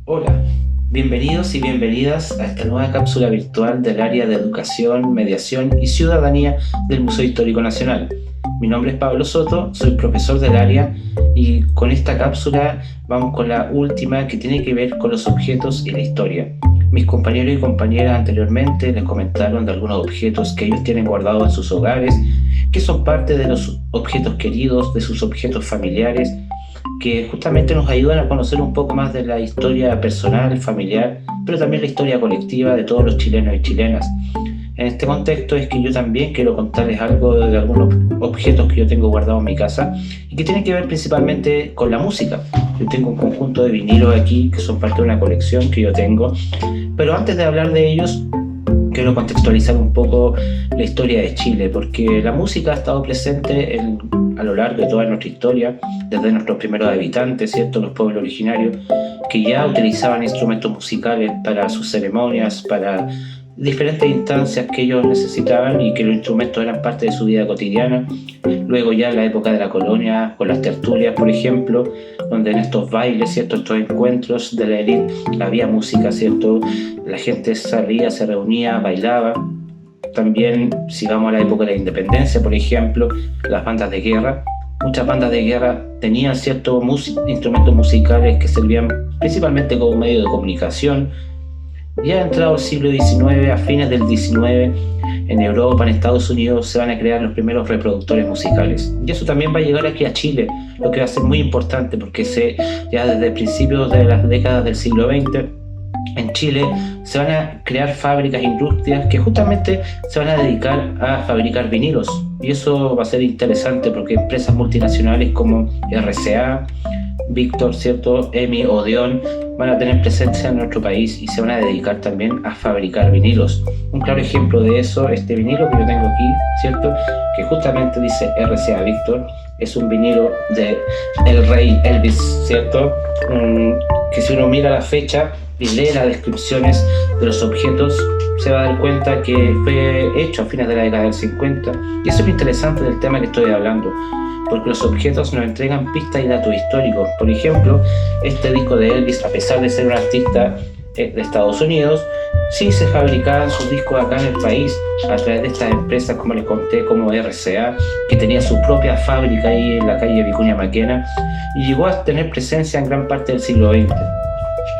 Hola, bienvenidos y bienvenidas a esta nueva cápsula virtual del área de Educación, Mediación y Ciudadanía del Museo Histórico Nacional. Mi nombre es Pablo Soto, soy profesor del área y con esta cápsula vamos con la última que tiene que ver con los objetos y la historia. Mis compañeros y compañeras anteriormente les comentaron de algunos objetos que ellos tienen guardados en sus hogares, que son parte de los objetos queridos, de sus objetos familiares, que justamente nos ayudan a conocer un poco más de la historia personal, familiar, pero también la historia colectiva de todos los chilenos y chilenas. En este contexto es que yo también quiero contarles algo de algunos objetos que yo tengo guardados en mi casa y que tienen que ver principalmente con la música. Yo tengo un conjunto de vinilos aquí que son parte de una colección que yo tengo, pero antes de hablar de ellos quiero contextualizar un poco la historia de Chile, porque la música ha estado presente a lo largo de toda nuestra historia, desde nuestros primeros habitantes, ¿cierto? Los pueblos originarios, que ya utilizaban instrumentos musicales para sus ceremonias, para diferentes instancias que ellos necesitaban y que los instrumentos eran parte de su vida cotidiana. Luego ya en la época de la colonia, con las tertulias, por ejemplo, donde en estos bailes, ¿cierto? Estos encuentros de la élite había música, ¿cierto? La gente salía, se reunía, bailaba. También, si vamos a la época de la independencia, por ejemplo, las bandas de guerra, muchas bandas de guerra tenían ciertos instrumentos musicales que servían principalmente como medio de comunicación. Ya entrado el siglo XIX, a fines del XIX, en Europa, en Estados Unidos, se van a crear los primeros reproductores musicales. Y eso también va a llegar aquí a Chile, lo que va a ser muy importante porque ya desde principios de las décadas del siglo XX, en Chile se van a crear fábricas e industrias que justamente se van a dedicar a fabricar vinilos. Y eso va a ser interesante porque empresas multinacionales como RCA, Victor, ¿cierto? EMI, Odeon van a tener presencia en nuestro país y se van a dedicar también a fabricar vinilos. Un claro ejemplo de eso, este vinilo que yo tengo aquí, ¿cierto? Que justamente dice RCA Victor, es un vinilo de el rey Elvis, ¿cierto? Que si uno mira la fecha y lee las descripciones de los objetos, se va a dar cuenta que fue hecho a fines de la década del 50. Y eso es lo interesante del tema que estoy hablando, porque los objetos nos entregan pistas y datos históricos. Por ejemplo, este disco de Elvis, a pesar de ser un artista de Estados Unidos, sí se fabricaban sus discos acá en el país a través de estas empresas, como les conté, como RCA, que tenía su propia fábrica ahí en la calle Vicuña Maquena y llegó a tener presencia en gran parte del siglo XX.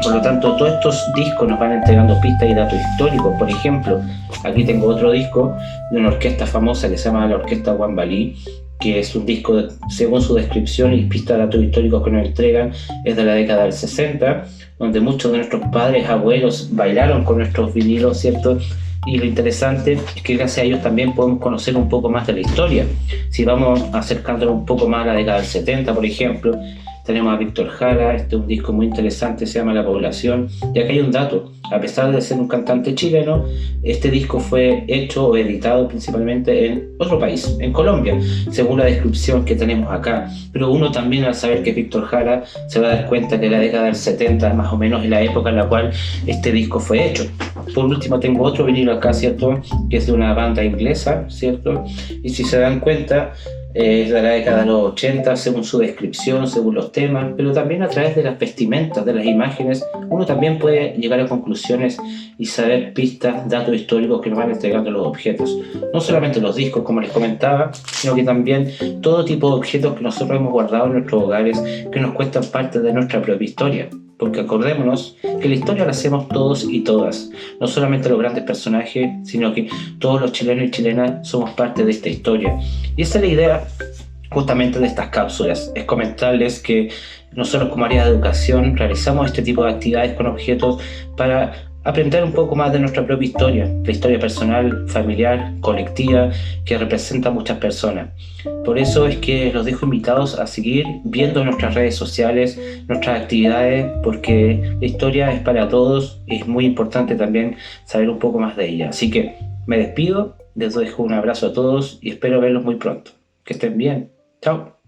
Por lo tanto, todos estos discos nos van entregando pistas y datos históricos. Por ejemplo, aquí tengo otro disco de una orquesta famosa que se llama la Orquesta Huambalí, que es un disco, según su descripción y pistas de datos históricos que nos entregan, es de la década del 60, donde muchos de nuestros padres, abuelos bailaron con nuestros vinilos, ¿cierto? Y lo interesante es que gracias a ellos también podemos conocer un poco más de la historia. Si vamos acercándonos un poco más a la década del 70, por ejemplo, tenemos a Víctor Jara, este es un disco muy interesante, se llama La Población. Y acá hay un dato, a pesar de ser un cantante chileno, este disco fue hecho o editado principalmente en otro país, en Colombia, según la descripción que tenemos acá. Pero uno también, al saber que es Víctor Jara, se va a dar cuenta que la década del 70 más o menos es la época en la cual este disco fue hecho. Por último tengo otro vinilo acá, ¿cierto? Que es de una banda inglesa, ¿cierto? Y si se dan cuenta, es de la década de los 80, según su descripción, según los temas, pero también a través de las vestimentas, de las imágenes, uno también puede llegar a conclusiones y saber pistas, datos históricos que nos van entregando los objetos. No solamente los discos, como les comentaba, sino que también todo tipo de objetos que nosotros hemos guardado en nuestros hogares, que nos cuentan parte de nuestra propia historia. Porque acordémonos que la historia la hacemos todos y todas, no solamente los grandes personajes, sino que todos los chilenos y chilenas somos parte de esta historia. Y esa es la idea justamente de estas cápsulas, es comentarles que nosotros como área de educación realizamos este tipo de actividades con objetos para aprender un poco más de nuestra propia historia, la historia personal, familiar, colectiva, que representa a muchas personas. Por eso es que los dejo invitados a seguir viendo nuestras redes sociales, nuestras actividades, porque la historia es para todos y es muy importante también saber un poco más de ella. Así que me despido, les dejo un abrazo a todos y espero verlos muy pronto. Que estén bien. Chao.